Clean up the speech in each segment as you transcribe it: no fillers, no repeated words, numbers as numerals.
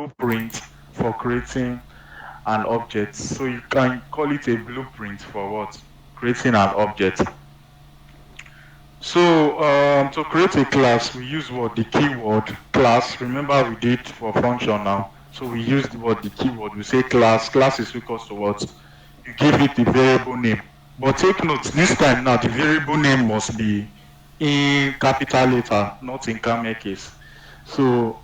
blueprint for creating an object. So you can call it a blueprint for what? Creating an object. So to create a class, we use what? The keyword class. Remember we did for function now. So we use the keyword. We say class. Class is equals to what? You give it the variable name. But take note, this time now the variable name must be in capital letter, not in camel case. So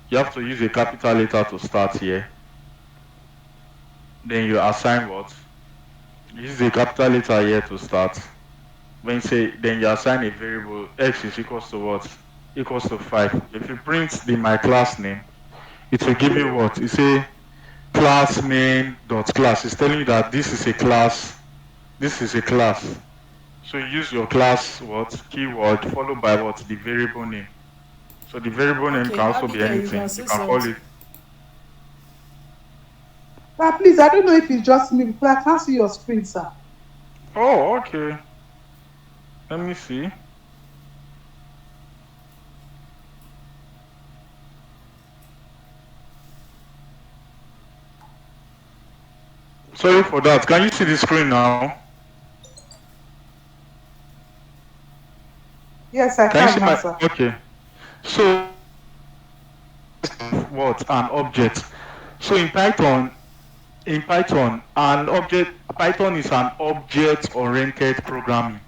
you have to use a capital letter to start here. Then you assign what? You use a capital letter here to start. When you say, then you assign a variable x is equals to what? Equals to 5. If you print the my class name, it will give you what? You say class main dot class. It's telling you that this is a class. This is a class. So you use your class what? Keyword followed by what? The variable name. So the variable name Okay, can also be Abigail, you anything. can You say can call something. it. Sir, please, I don't know if it's just me because I can't see your screen, sir. Oh, okay. Let me see. Sorry for that. Can you see the screen now? Yes, I Can you can see now, my? sir. Okay. So what? An object. So in Python, an object Python is an object-oriented programming,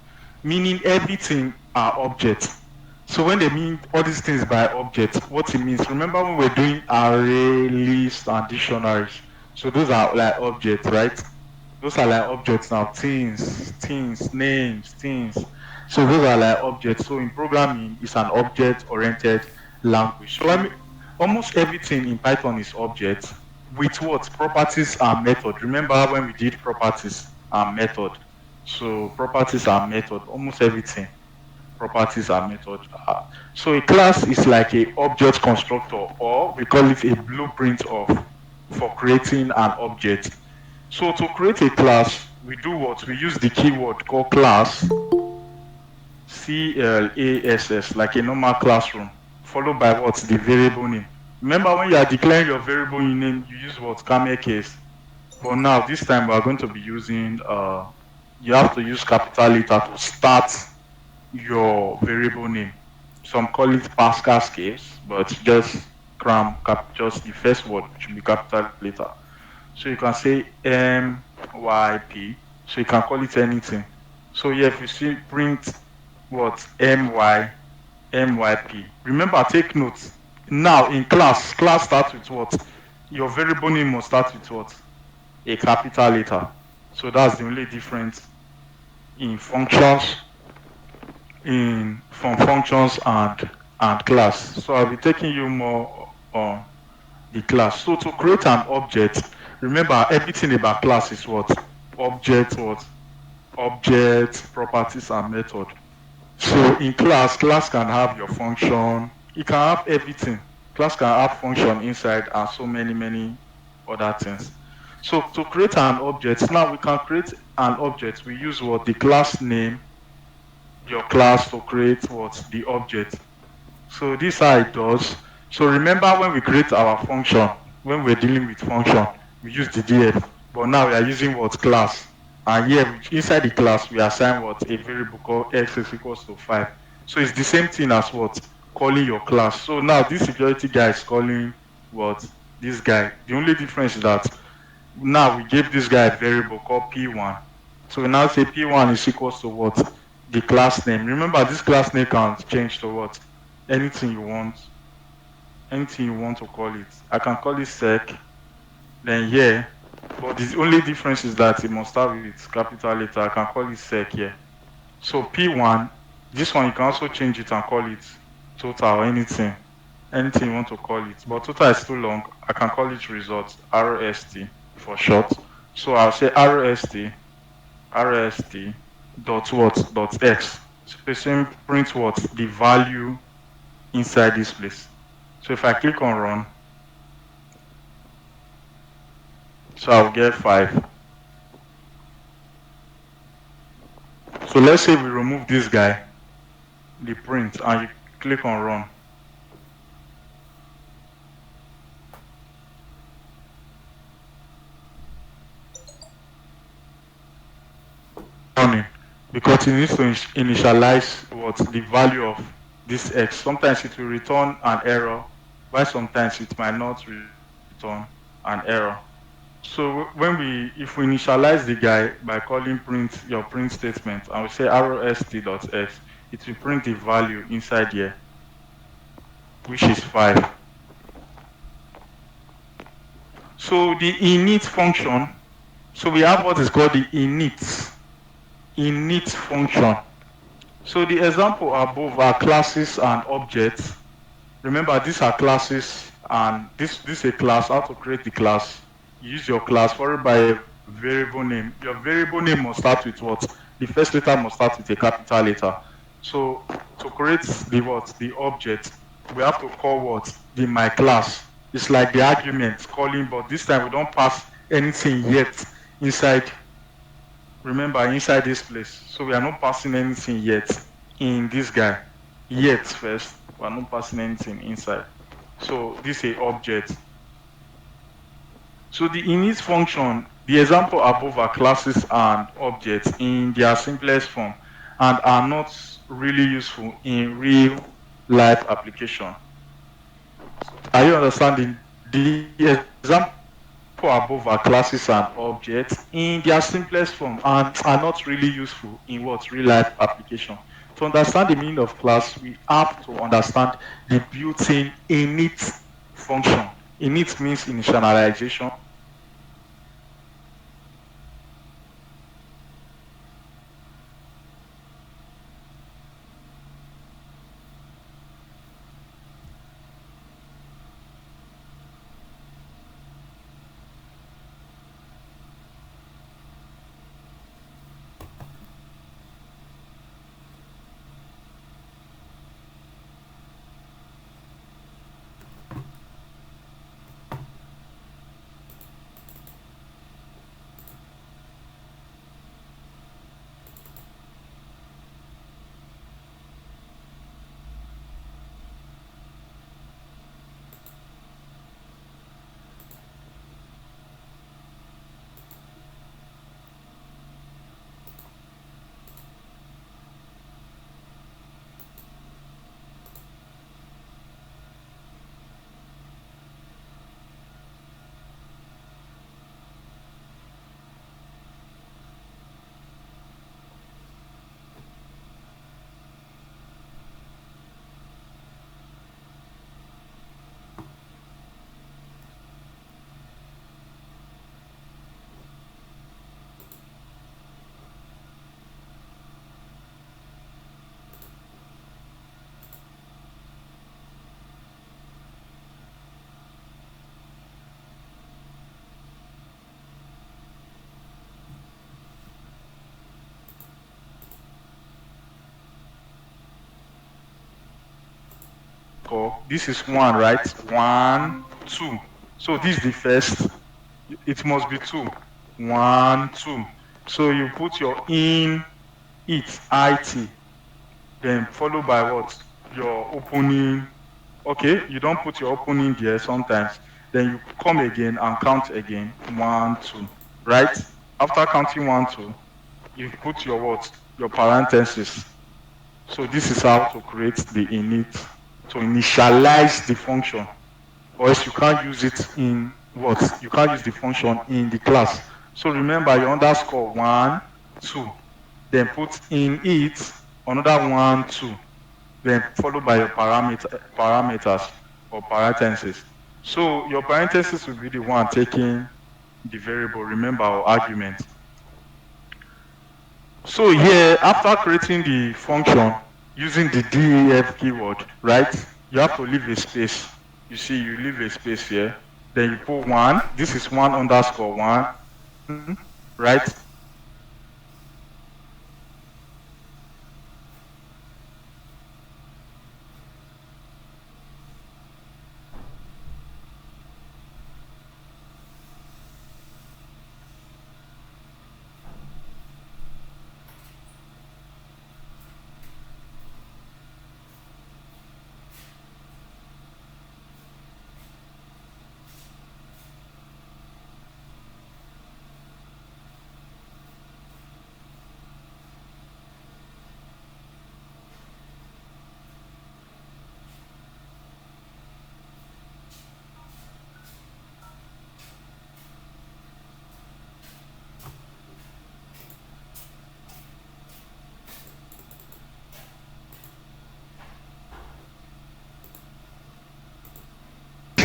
meaning everything are objects. So when they mean all these things by object, what it means, remember when we're doing array, list, and dictionaries. So those are like objects, right? Those are like objects now, things, names, things. So those are like objects. So in programming, it's an object-oriented language. So I mean, almost everything in Python is object with what? Properties and method. Remember when we did properties and method? So properties and method, almost everything. Properties and method. So a class is like a object constructor, or we call it a blueprint of for creating an object. So to create a class, we do what? We use the keyword called class, CLASS, like a normal classroom, followed by what? The variable name. Remember when you are declaring your variable name, you use what? Camel case. But now this time we are going to be using you have to use capital letter to start your variable name. Some call it Pascal's case, but just just the first word should be capital letter. So you can say MYP. So you can call it anything. So yeah, if you see print what MYP. Remember, take notes. Now in class starts with what? Your variable name must start with what? A capital letter. So that's the only difference in functions, in from functions and class. So I'll be taking you more on the class. So to create an object, remember everything about class is what? What? Object, properties, and method. So in class can have your function. It can have everything. Class can have function inside and so many other things. So to create an object, now we can create an object. We use what? The class name, your class to create what? The object. So this is how it does. So remember when we create our function, when we're dealing with function, we use the df. But now we are using what? Class. And here inside the class we assign what? A variable called x is equals to 5. So it's the same thing as what? Calling your class. So now this security guy is calling what? This guy. The only difference is that now we gave this guy a variable called p1. So we now say p1 is equals to what? The class name. Remember this class name can change to what? Anything you want, anything you want to call it. I can call it sec, then here, but the only difference is that it must start with capital letter. I can call it sec here. So P1, this one you can also change it and call it total or anything you want to call it. But total is too long. I can call it result, RST for short. So I'll say RST dot what? Dot X. So the same print what? The value inside this place. So if I click on run, so I'll get 5. So let's say we remove this guy, the print, and you click on run. returning because it needs to initialize what the value of this x. Sometimes it will return an error, while sometimes it might not return an error. So if we initialize the guy by calling your print statement and we say arrow_st.x, it will print the value inside here, which is 5. So the init function, so we have what is called the init function. So the example above are classes and objects. Remember, these are classes, and this is a class. How to create the class? You use your class followed by a variable name. Your variable name must start with what? The first letter must start with a capital letter. So to create the object, we have to call what? The my class. It's like the argument calling, but this time we don't pass anything yet inside. Remember, inside this place. So we are not passing anything yet in this guy. Yet first, we are not passing anything inside. So this is a object. So the init function, the example above are classes and objects in their simplest form and are not really useful in real life application. Are you understanding? The example above are classes and objects in their simplest form and are not really useful in what real life application. To understand the meaning of class, we have to understand the built-in init function. Init means initialization. This is 1, right? 1, 2. So this is the first. It must be 2. 1, 2. So you put your it, then followed by what? Your opening. Okay, you don't put your opening there sometimes. Then you come again and count again. 1, 2. Right? After counting 1, 2, you put your what? Your parenthesis. So this is how to create the init, to initialize the function. Or else you can't use it in what? You can't use the function in the class. So remember, you underscore 1, 2. Then put in it another 1, 2. Then followed by your parameters or parentheses. So your parentheses will be the one taking the variable, remember, or argument. So here, after creating the function using the def keyword, right, you have to leave a space. You see, you leave a space here. Then you put 1. This is 1 underscore 1, right?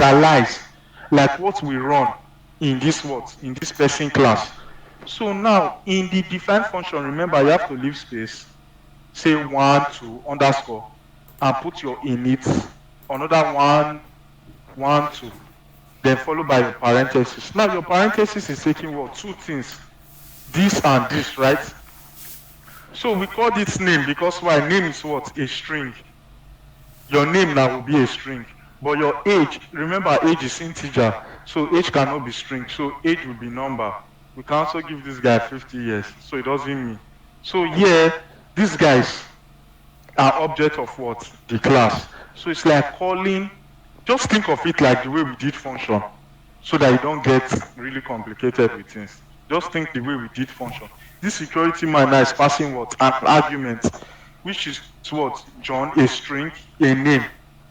initialize like what we run in this person class. So now in the define function, remember you have to leave space, say 1 2 underscore, and put your init, another 1 1 2, then followed by your parenthesis. Now your parenthesis is taking what? Two things, this and this, right? So we call this name because why? Name is what? A string. Your name now will be a string. But your age, remember age is integer, so age cannot be string, so age will be number. We can also give this guy 50 years, so it doesn't mean. So here, these guys are object of what? The class. So it's like calling, just think of it like the way we did function, so that you don't get really complicated with things. Just think the way we did function. This security man now is passing what? An argument, which is what? John, a string, a name.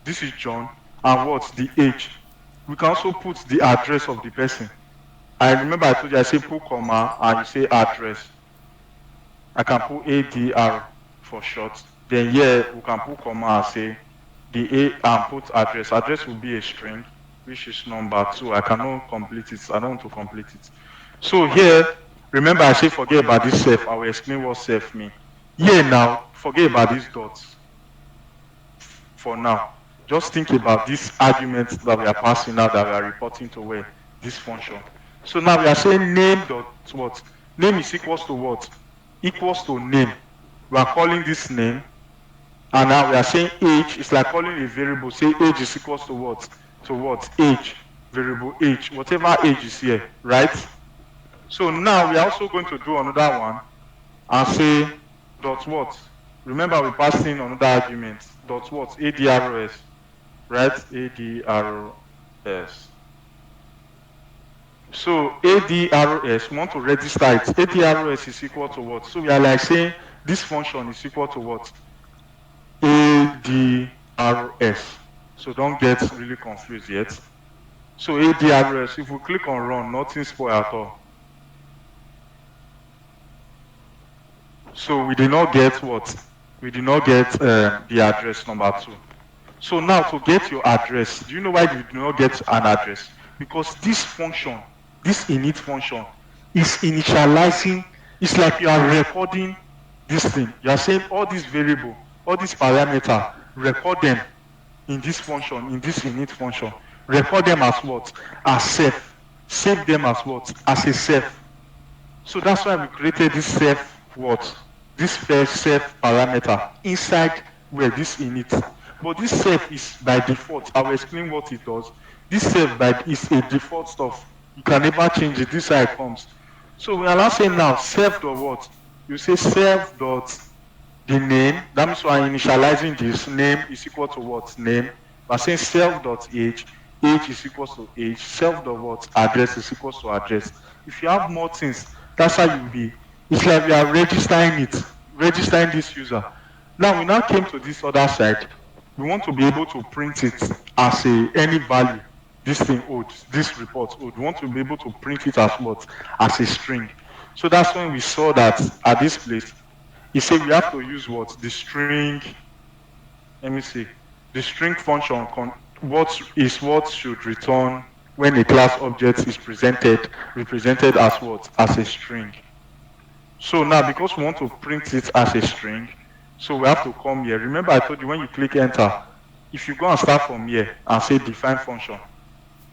This is John, and what? The age. We can also put the address of the person. I remember I told you I say put comma and you say address. I can put ADR for short. Then here we can put comma and say the A and put address. Address will be a string, which is number 2. I cannot complete it. I don't want to complete it. So here, remember I say forget about this self. I will explain what self means. Here now, forget about these dots. For now, just think about this argument that we are passing now, that we are reporting to where? This function. So now we are saying name dot what? Name is equals to what? Equals to name. We are calling this name. And now we are saying age. It's like calling a variable. Say age is equals to what? To what? Age. Variable age. Whatever age is here, right? So now we are also going to do another one and say dot what? Remember we passed in another argument. Dot what? ADRS. Right? ADRS. So ADRS, we want to register it. ADRS is equal to what? So we are like saying this function is equal to what? ADRS. So don't get really confused yet. So ADRS, if we click on run, nothing spoil at all. So we did not get what? We did not get the address number 2. So now to get your address, do you know why you do not get an address? Because this function, this init function, is initializing. It's like you are recording this thing. You are saying all these variable, all these parameter, record them in this function, in this init function. Record them as what? As self. Save them as what? As a self. So that's why we created this self what? This first self parameter inside where this init. But this self is by default. I will explain what it does. This self is a default stuff. You can never change it. This is how it comes. So we are now saying now self dot what? You say self dot the name. That means we are initializing this. Name is equal to what? Name. We are saying self dot age. Age is equal to age. Self dot what? Address is equal to address. If you have more things, that's how you be. It's like we are registering it, registering this user. Now we now came to this other side. We want to be able to print it as any value. This thing holds, this report holds. We want to be able to print it as what? As a string. So that's when we saw that at this place, he said we have to use what? The string. Let me see. The string function. What should return when a class object is represented as what? As a string. So now because we want to print it as a string, so we have to come here. Remember I told you when you click enter, if you go and start from here and say define function,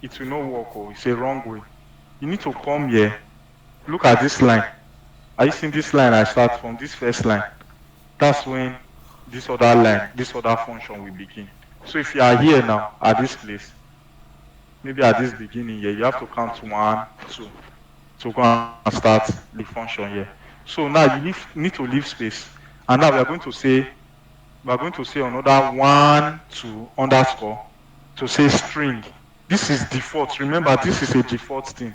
it will not work. It's a wrong way. You need to come here. Look at this line. Are you seeing this line? I start from this first line. That's when this other line, this other function will begin. So if you are here now at this place, maybe at this beginning here, you have to count 1, 2 to go and start the function here. So now you need to leave space. And now we are going to say another 1, 2 underscore to say string. This is default. Remember, this is a default thing.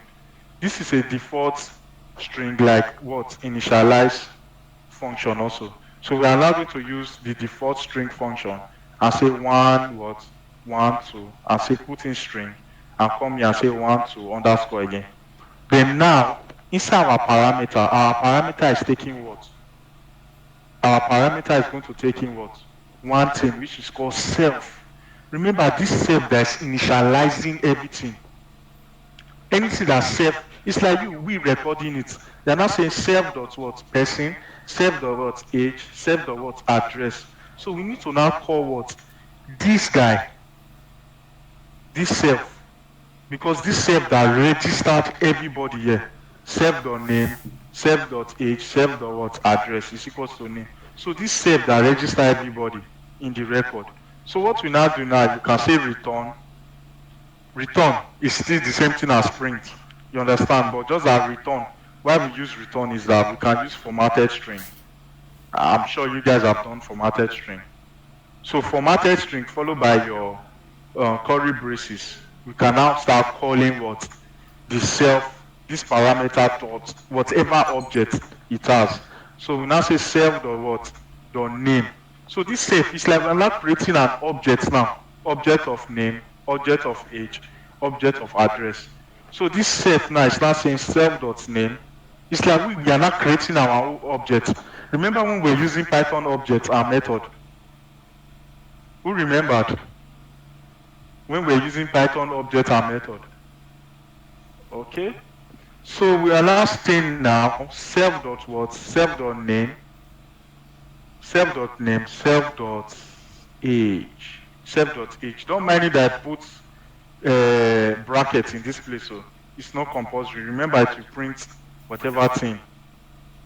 This is a default string like what? Initialize function also. So we are now going to use the default string function and say 1 what? 1, 2 and say put in string and come here and say 1, 2 underscore again. Then now inside our parameter is taking what? Our parameter is going to take in what? One thing which is called self. remember this self that is initializing everything. Anything that self, it's like we recording it. They're not saying self dot what person, self dot what age, self dot what address. So we need to now call what this guy, this self, because this self that registered everybody here, self dot name, self dot age, self dot what address is equals to name. So this self that register everybody in the record. So what we now do now, you can say return. Return is still the same thing as print. You understand? But just that return, why we use return is that we can use formatted string. I'm sure you guys have done formatted string. So formatted string followed by your curly braces, we can now start calling what the self, this parameter dot whatever object it has. So we now say self dot what dot name. So this self is like we're not creating an object now, object of name, object of age, object of address. So this self now is not saying self dot name. It's like we are not creating our own object. Remember when we're using Python object and method? Who remembered? When we're using Python object and method. Okay. So we are now saying now self dot what? Self dot name, self dot name, self dot age, self dot age. Don't mind it that I put brackets in this place, so it's not compulsory. Remember to print whatever thing.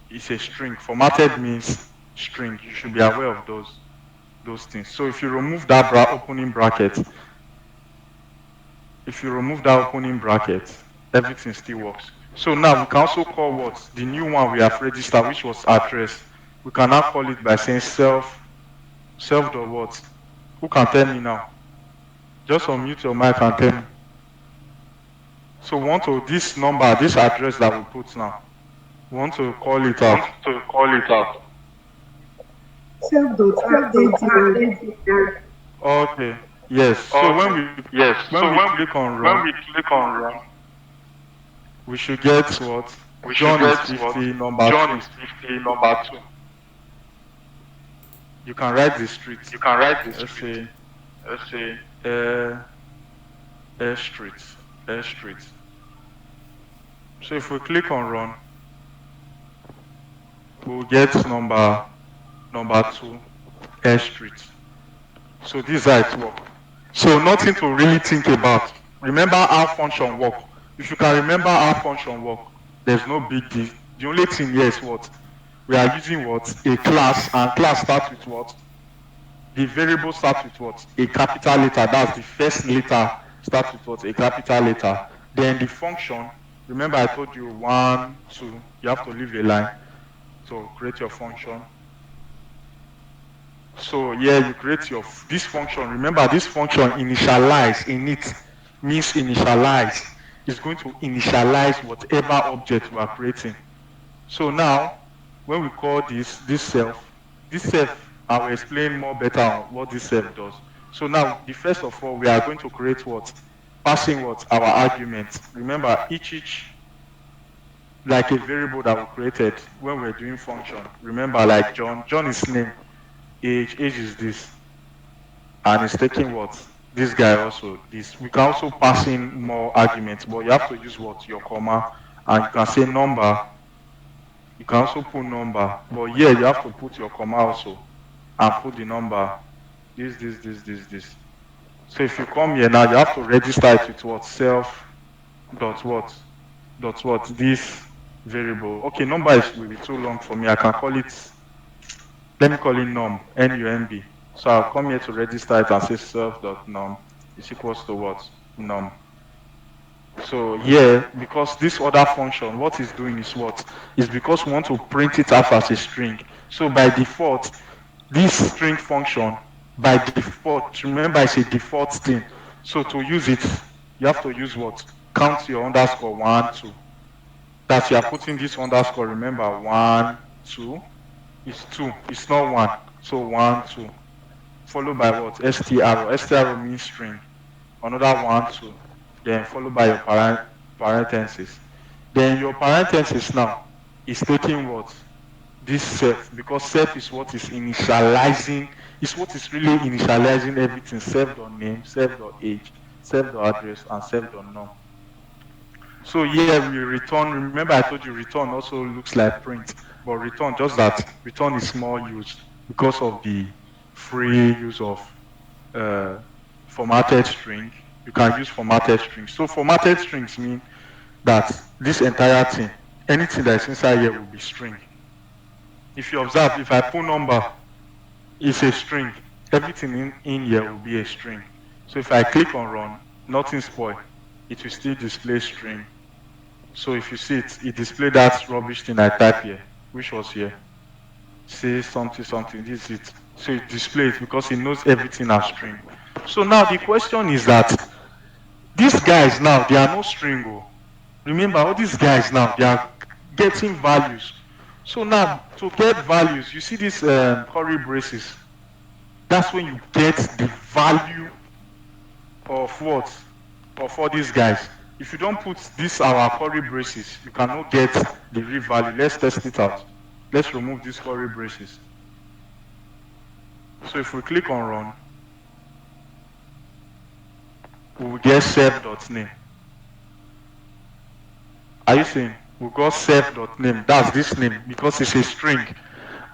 It's a string. Formatted means string. You should be aware of those things. So if you remove that opening bracket, everything still works. So now we can also call what the new one we have registered, which was address. We can now call it by saying self dot what. Who can tell me now? Just unmute your mic and tell me. So we want to this number, this address that we put now. We want to call it out. Self dot age. Okay. Yes. So when we click on run, we should get what? John is 50, number 2. You can write the street. Let's say Air Street. So if we click on run, we'll get number 2, Air Street. So this is how it works. So nothing to really think about. Remember how function work. If you can remember how function work, there's no big deal. The only thing here is what? We are using what? A class, and class starts with what? The variable starts with what? A capital letter. That's the first letter starts with what? A capital letter. Then the function, remember I told you 1, 2, you have to leave a line to create your function. So yeah, you create this function. Remember this function initialize init means initialize. It's going to initialize whatever object we are creating. So now when we call this self, I will explain more better on what this self does. So now the first of all, we are going to create what? Passing what? Our arguments. Remember each like a variable that we created when we're doing function. Remember like John is name. Age is this, and it's taking what this guy also this. We can also pass in more arguments, but you have to use what your comma, and you can say number. You can also put number, but here you have to put your comma also and put the number. This. So if you come here now, you have to register it with what self dot what this variable. Okay, number will be too long for me. I can call it. Let me call it num, numb. So I'll come here to register it and say self.num is equals to what? Num. So here, because this other function, what it's doing is what? Is because we want to print it out as a string. So by default, this string function, by default, remember it's a default thing. So to use it, you have to use what? Count your underscore 1, 2. That you are putting this underscore, remember 1, 2. It's 2, it's not 1. So 1, 2. Followed by what? str. Str means string. Another 1, 2. Then followed by your parenthesis. Then your parenthesis now is taking what? this self, because self is what is initializing, is what is really initializing everything. Self.name, self.age, self.address, and self.num. So here we return. Remember I told you return also looks like print, but return, just that return is more used because of the free use of uh, formatted string. You can use formatted strings. So formatted strings mean that this entire thing, anything that is inside here will be string. If you observe, if I put number, it's a string. Everything in here will be a string. So if I click on run, nothing spoil. It will still display string. So if you see it, it displayed that rubbish thing I type here, which was here. Say something, something, this is it. So it displays because it knows everything as string. So now the question is that these guys now, they are no string. Oh. Remember, all these guys now, they are getting values. So now, to get values, you see these curly braces. That's when you get the value of what? Of all these guys. If you don't put this our curly braces, you cannot get the real value. Let's test it out. Let's remove these curly braces. So if we click on run, we will get self.name. Are you seeing? We got self.name. That's this name because it's a string.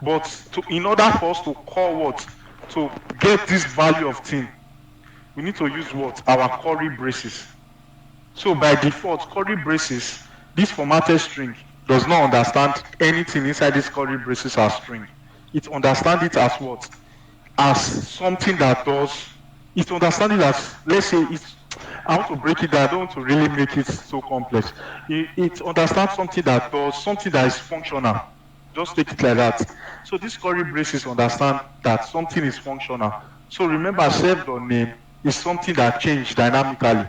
But in order for us to call what? To get this value of thing, we need to use what? Our curly braces. So by default, curly braces, this formatted string does not understand anything inside this curly braces as string. It understands it as what? As something that does. It understands it as, let's say, it's. I want to break it down. I don't want to really make it so complex. It understands something that does, something that is functional. Just take it like that. So this curly braces understand that something is functional. So remember, self.name is something that changes dynamically.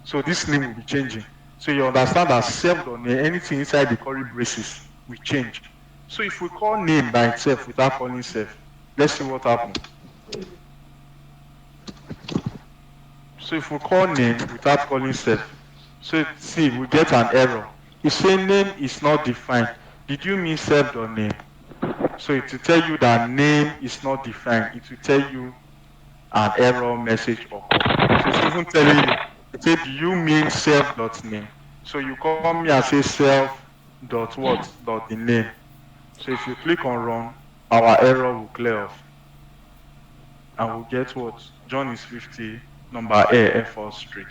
So this name will be changing. So you understand that self.name, anything inside the curly braces will change. So if we call name by itself without calling self, let's see what happens. So if we call name without calling self, so see, we get an error. It says name is not defined. Did you mean self.name? So it will tell you that name is not defined. It will tell you an error message occur. So it's even telling you, it said, do you mean self.name? So you come here and say self.what? Dot the name. So if you click on run, our error will clear off. And we'll get what? John is 50, number A, Air Force Street.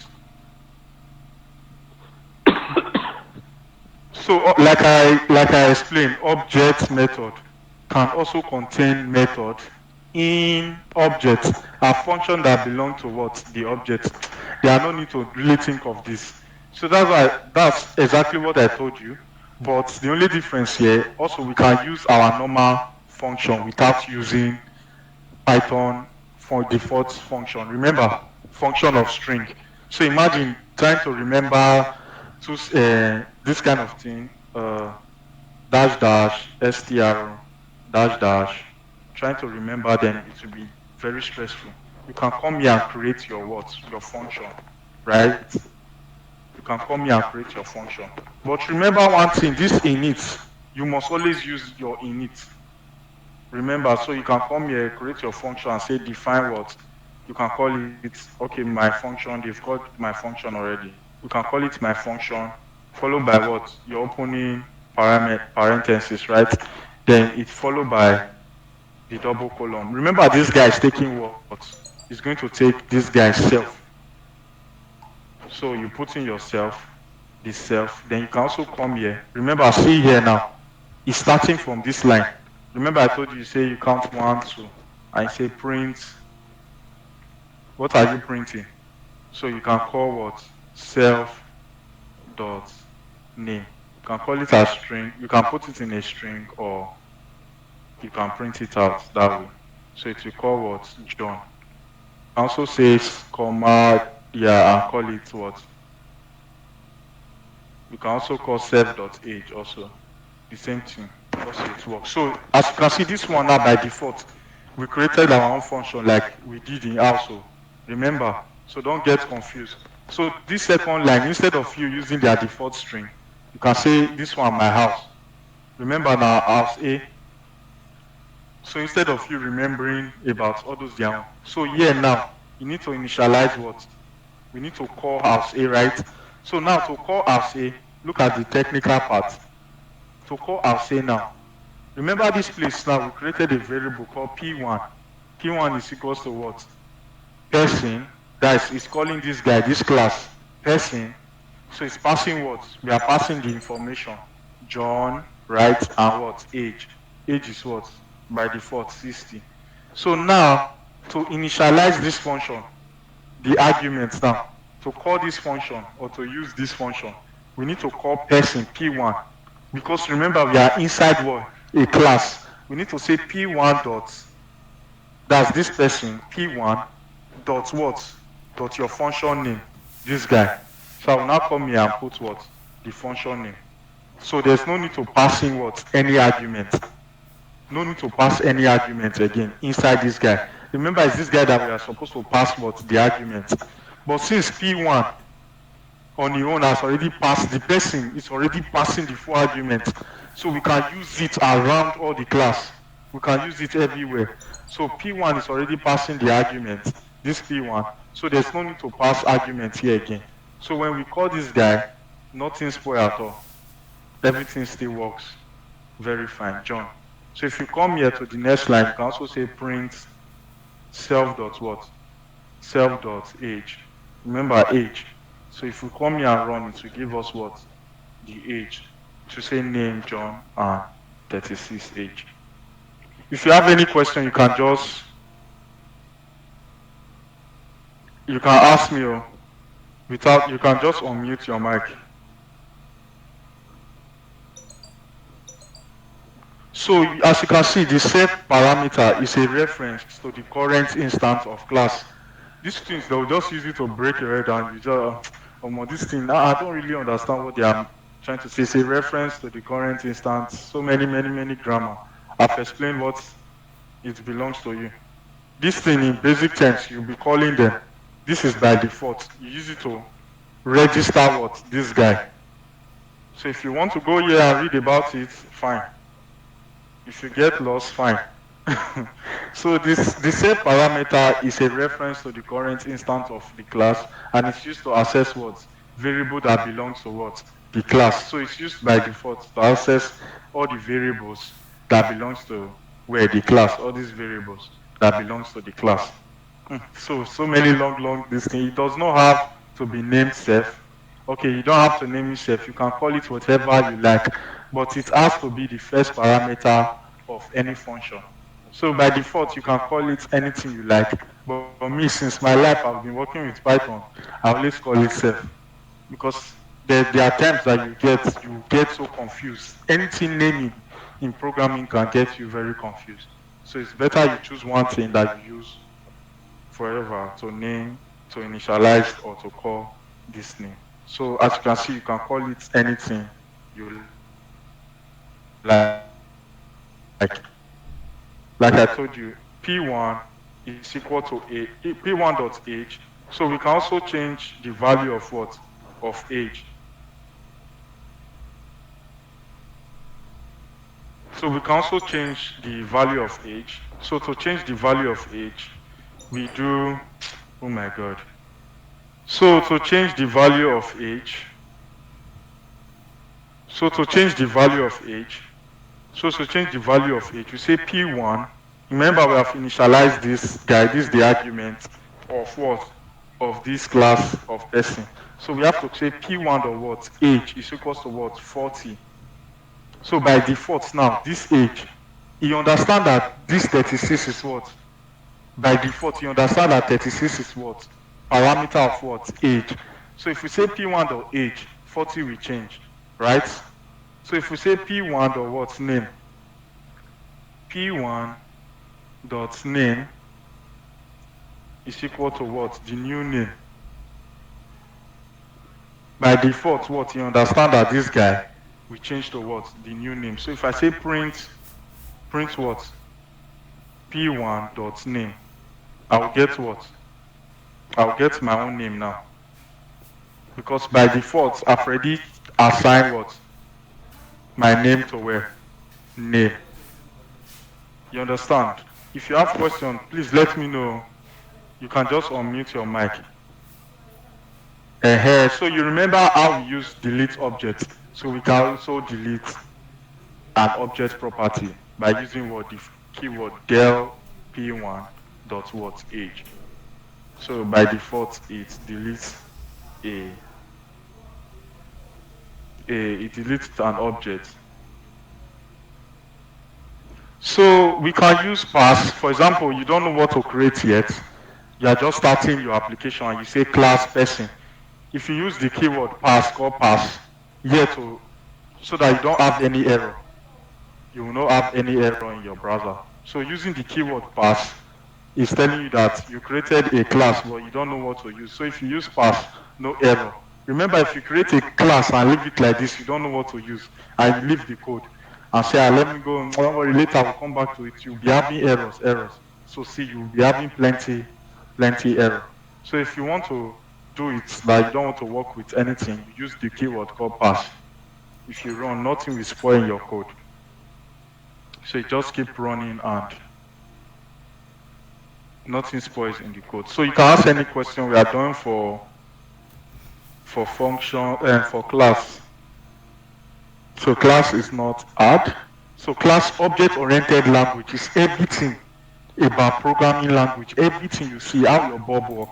So like I explained, object method can also contain method in objects, a function that belong to what? The object. There are no need to really think of this. So that's exactly what I told you. But the only difference here, also we can use our normal function without using Python for default function. Remember, function of string. So imagine trying to remember this kind of thing, dash dash, str, dash dash, trying to remember them, it will be very stressful. You can come here and create your what? Your function, right? You can come here and create your function. But remember one thing, this init, you must always use your init. Remember, so you can come here, create your function and say define what? You can call it, okay, my function, they've called my function already. You can call it my function, followed by what? Your opening parenthesis, right? Then it's followed by the double column. Remember, this guy is taking what? He's going to take this guy's self. So you put in yourself, the self, then you can also come here. Remember, see here now, it's starting from this line. Remember I told you, say you count 1, 2, and you say print. What are you printing? So you can call what? Self dot name. You can call it a string. You can put it in a string, or you can print it out that way. So it will call what? John. Also says comma, yeah, and call it what? You can also call self.age also. The same thing. Also it works. So as you can see, this one now by default, we created our own function like we did in also. Remember, so don't get confused. So this second line, instead of you using their default string, you can say this one my house. Remember now, house A, So instead of you remembering about all those their own. So here now, you need to initialize what? We need to call house A, right? So now to call house A, look at the technical part. To call house A now, remember this place now, we created a variable called P1. P1 is equals to what? Person, that is calling this guy, this class, person. So it's passing what? We are passing the information. John, right, and what? Age. Age is what? By default, 60. So now, to initialize this function, the arguments now, to call this function or to use this function, we need to call person P1. Because remember, we are inside what? A class. We need to say P1 dot, that's this person, P1 dot what? Dot your function name, this guy. So I will now come here and put what? The function name. So there's no need to pass in what? Any argument. No need to pass any argument again inside this guy. Remember, it's this guy that we are supposed to pass what? The argument. But since P1 on the own has already passed, the person is already passing the full argument. So we can use it around all the class. We can use it everywhere. So P1 is already passing the argument, this P1. So there's no need to pass argument here again. So when we call this guy, nothing spoil at all. Everything still works very fine, John. So if you come here to the next line, you can also say print self dot what? Self dot age. Remember age. So if we come here and run it, will give us what? The age. To say name John and 36 age. If you have any question, you can ask me, without, you can just unmute your mic. So as you can see, the set parameter is a reference to the current instance of class. These things, they'll just use it to break your head and you just, this thing, I don't really understand what they are trying to say. It's a reference to the current instance. So many grammar. I've explained what it belongs to you. This thing in basic terms, you'll be calling them. This is by default. You use it to register what? This guy. So if you want to go here and read about it, fine. If you get lost, fine. So the set parameter is a reference to the current instance of the class, and it's used to access what? Variable that belongs to what? The class. So it's used by default to access all the variables that belongs to where the class, all these variables that belongs to the class. So many long this thing. It does not have to be named self. Okay, you don't have to name it self. You can call it whatever you like, but it has to be the first parameter of any function. So by default, you can call it anything you like. But for me, since my life, I've been working with Python, I always call it self. Because there are times that you get so confused. Anything naming in programming can get you very confused. So it's better you choose one thing that you use forever to name, to initialize, or to call this name. So as you can see, you can call it anything you like. Like I told you, P1 is equal to P1.age. So we can also change the value of what? Of age. So we can also change the value of age. So to change the value of age, we do, oh my God. So to change the value of age, we say P1. Remember, we have initialized this guy. This is the argument of what? Of this class of person. So we have to say P1 or what? Age is equals to what? 40. So by default now, this age, you understand that this 36 is what? By default, you understand that 36 is what? Parameter of what? Age. So if we say P1 or age, 40 will change, right? So if we say P1 or what? Name. P1 dot name is equal to what? The new name. By default, what? You understand that this guy we change to what? The new name. So if I say print what? P1 dot name, I'll get what? I'll get my own name now. Because by default, I've already assigned what? My name to where? Name. You understand? If you have questions, please let me know. You can just unmute your mic. So you remember how we use delete object. So we can also delete an object property by using what the keyword del p1 dot what age. So by default it deletes a it deletes an object. So we can use pass. For example, you don't know what to create yet. You are just starting your application and you say class person. If you use the keyword pass, call pass, here to so that you don't have any error. You will not have any error in your browser. So using the keyword pass is telling you that you created a class but you don't know what to use. So if you use pass, no error. Remember, if you create a class and leave it like this, you don't know what to use, and you leave the code and say, let me go, don't worry, later we'll come back to it, you'll be having errors. So see, you'll be having plenty error. So if you want to do it, that you don't want to work with anything, you use the keyword called pass. If you run, nothing will spoil your code. So you just keep running and nothing spoils in the code. So you can ask any question. We are doing for function and for class. So class is not hard. So class object-oriented language is everything about programming language. Everything you see, how your Bob work,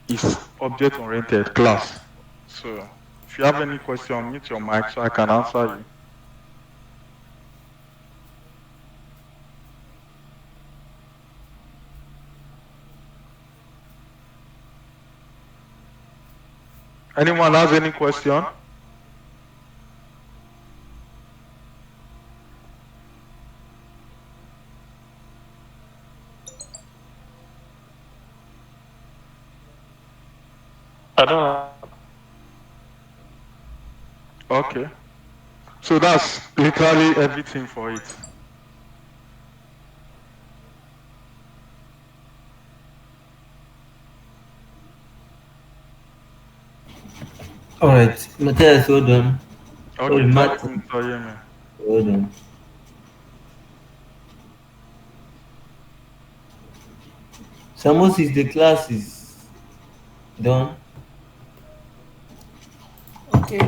is object-oriented class. So if you have any question, mute your mic so I can answer you. Anyone has any question? I don't. Okay. So that's literally everything for it. All right, Matthias, hold on. Okay, Martin. Hold on. Samos, is the class is done. Okay,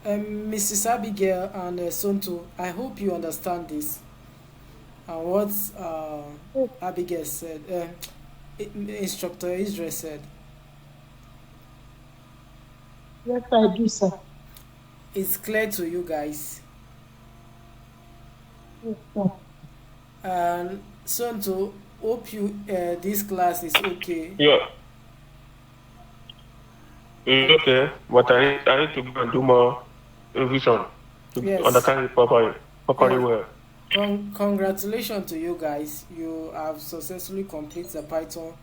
Mrs. Abigail and Sonto, I hope you understand this. And what Abigail said, Instructor Israel said. Yes, I do, sir. It's clear to you guys. Yes, sir. And Sonto, hope you this class is okay. Yeah. It's okay, but I need to go and do more revision to understand it properly well. Congratulations to you guys. You have successfully completed the Python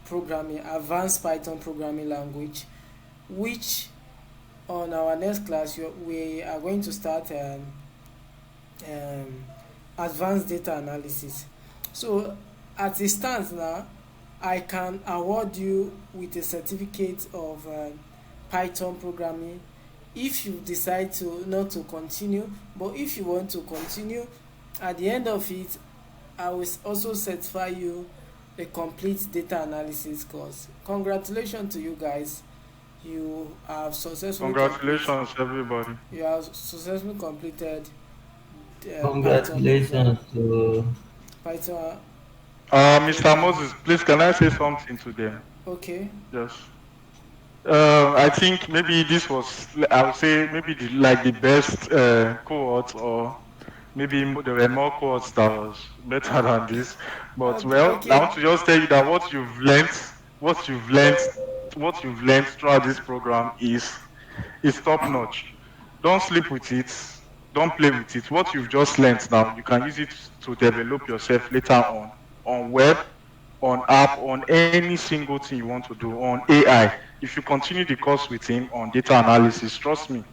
programming, advanced Python programming language, which on our next class we are going to start advanced data analysis. So as it stands now, I can award you with a certificate of Python programming if you decide to not to continue. But if you want to continue, at the end of it, I will also certify you a complete data analysis course. Congratulations to you guys. You have successfully Congratulations, everybody. You have successfully completed Congratulations to Python. Mr. Moses, please, can I say something to them? Okay. Yes. I think maybe this was, I would say, maybe the best cohort, or maybe there were more cohorts that was better than this. But okay. I want to just tell you that what you've learned throughout this program is top notch. Don't sleep with it. Don't play with it. What you've just learned now, you can use it to develop yourself later on web, on app, on any single thing you want to do, on AI. If you continue the course with him on data analysis, trust me,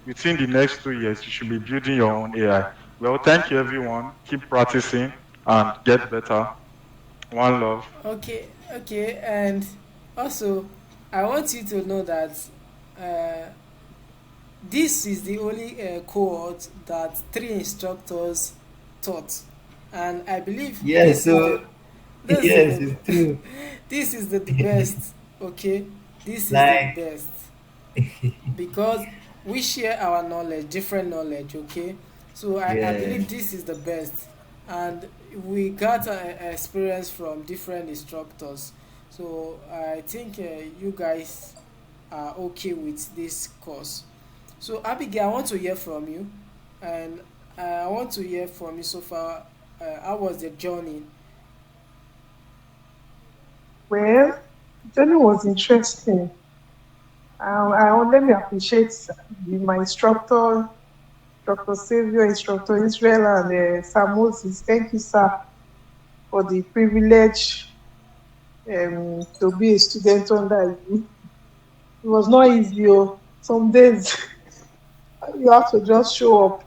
within the next 2 years, you should be building your own AI. Well, thank you, everyone. Keep practicing and get better. One love. Okay, and also, I want you to know that this is the only cohort that 3 instructors taught, and I believe Yeah, so this is yes, the it's true. this is the best. Okay, this is the Like, best because we share our knowledge, different knowledge. Okay, so I yeah, believe this is the best, and we got experience from different instructors. So I think you guys are okay with this course. So Abigail, I want to hear from you, and I want to hear from you so far. How was the journey? Well, the journey was interesting. Let me appreciate my instructor, Dr. Savior, Instructor Israel, and Sir Moses. Thank you, sir, for the privilege to be a student under you. It was not easy. Oh. Some days you have to just show up.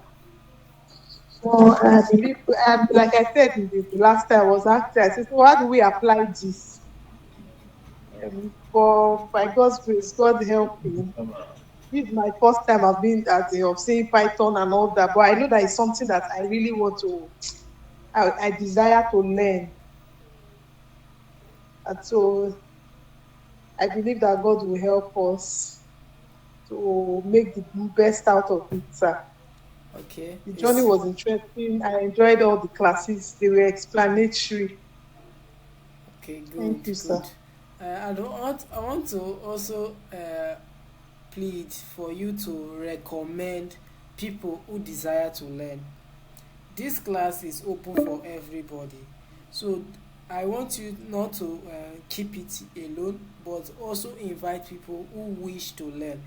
So I believe, and like I said the last time I was asked, I said, so how do we apply this? For by God's grace, God helping. This is my first time I've been at the of seeing Python and all that, but I know that it's something that I really want to, I desire to learn. And so I believe that God will help us to make the best out of it, sir. Okay, The journey it's was interesting. I enjoyed all the classes. They were explanatory. okay. Good, Thank you, good. sir. I want to also plead for you to recommend people who desire to learn. This class is open for everybody, so I want you not to keep it alone, but also invite people who wish to learn.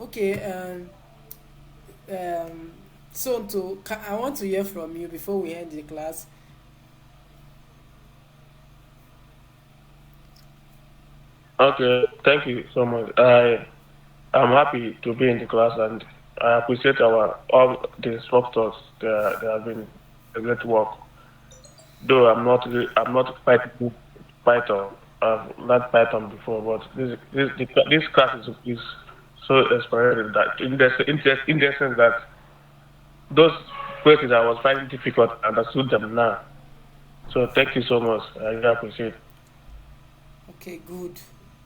Okay, um, so I want to hear from you before we end the class. Okay, thank you so much. I'm happy to be in the class, and I appreciate our all the instructors. They have been a great work. Though I'm not quite good Python. I've learned Python before, but this class is so inspiring that in the sense that those questions I was finding difficult, I understood them now. So thank you so much. I really appreciate. Okay, good.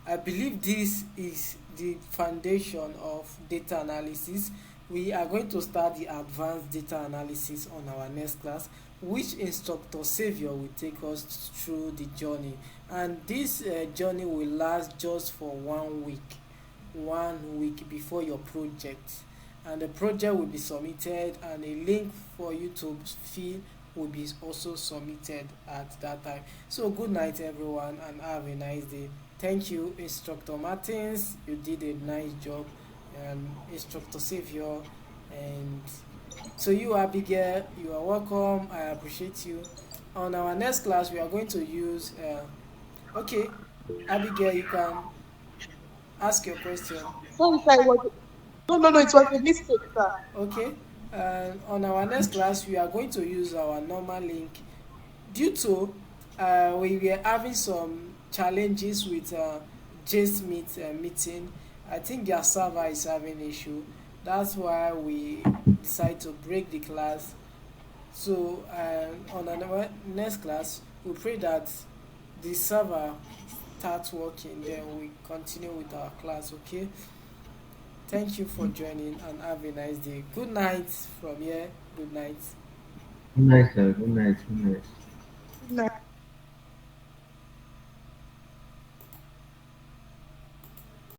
I believe this is the foundation of data analysis. We are going to start the advanced data analysis on our next class, which instructor Savior will take us through the journey. And this journey will last just for 1 week, 1 week before your project. And the project will be submitted, and a link for you to fill will be also submitted at that time. So good night everyone, and have a nice day. Thank you, Instructor Martins. You did a nice job. Instructor Savior, and so you, Abigail, you are welcome. I appreciate you. On our next class, we are going to use. Okay, Abigail, you can ask your question. Sorry, sir. No. It was a mistake, sir. Okay. On our next class, we are going to use our normal link. Due to we were having some challenges with Just Meet meeting, I think their server is having issue. That's why we decide to break the class. So on our next class, we pray that the server starts working. Then we continue with our class. Okay. Thank you for joining, and have a nice day. Good night from here. Good night. good night, sir. Good night. Good night. No.